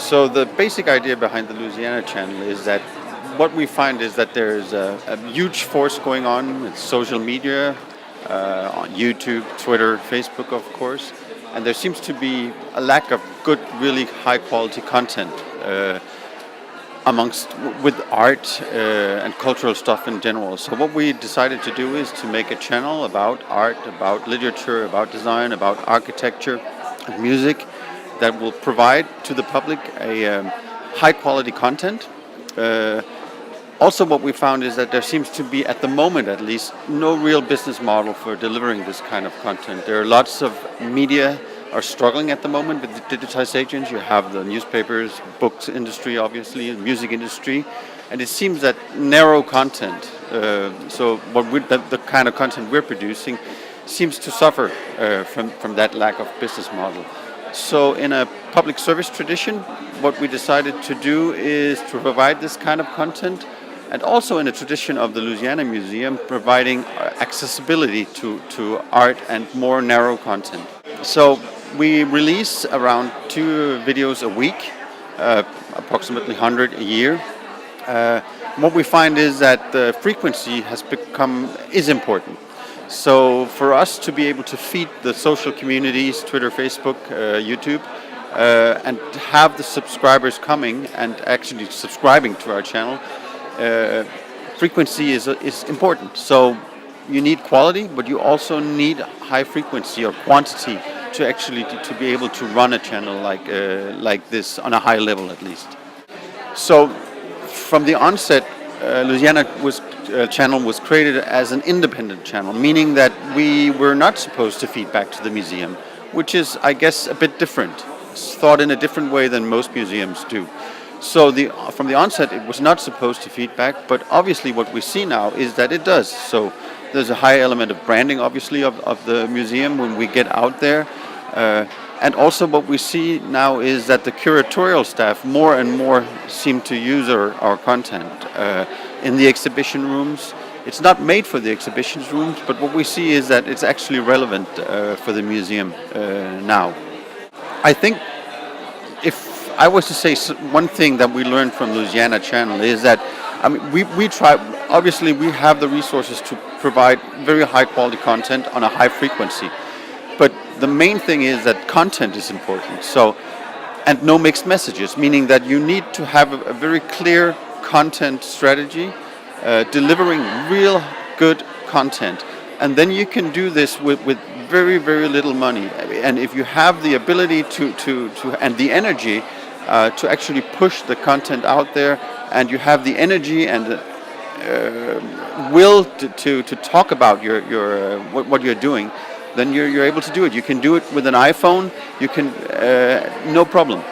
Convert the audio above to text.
So the basic idea behind the Louisiana Channel is that what we find is that there's a huge force going on with social media, on YouTube, Twitter, Facebook, of course, and there seems to be a lack of good, really high quality content with art and cultural stuff in general. So what we decided to do is to make a channel about art, about literature, about design, about architecture, and music that will provide to the public a high quality content. Also what we found is that there seems to be, at the moment at least, no real business model for delivering this kind of content. There are lots of media are struggling at the moment with the digitizations. You have the newspapers, books industry, obviously, and music industry, and it seems that narrow content, so the kind of content we're producing, seems to suffer from that lack of business model. So in a public service tradition, what we decided to do is to provide this kind of content, and also in a tradition of the Louisiana Museum, providing accessibility to art and more narrow content. So we release around 2 videos a week, approximately 100 a year. What we find is that the frequency is important. So for us to be able to feed the social communities, Twitter, Facebook, YouTube, and have the subscribers coming and actually subscribing to our channel, frequency is important. So you need quality, but you also need high frequency or quantity to actually to be able to run a channel like this on a high level at least. So from the onset, Louisiana Channel was created as an independent channel, meaning that we were not supposed to feed back to the museum, which is, I guess, a bit different. It's thought in a different way than most museums do. So from the onset, it was not supposed to feed back, but obviously what we see now is that it does. So there's a high element of branding, obviously, of the museum when we get out there. And also what we see now is that the curatorial staff more and more seem to use our content in the exhibition rooms. It's not made for the exhibition rooms, but what we see is that it's actually relevant for the museum now. I think if I was to say one thing that we learned from Louisiana Channel is that, I mean, we try, obviously we have the resources to provide very high quality content on a high frequency. But the main thing is that content is important. So, and no mixed messages, meaning that you need to have a very clear content strategy, delivering real good content. And then you can do this with very, very little money. And if you have the ability and the energy to actually push the content out there, and you have the energy and will to talk about what you're doing, then you're able to do it. You can do it with an iPhone. You can, no problem.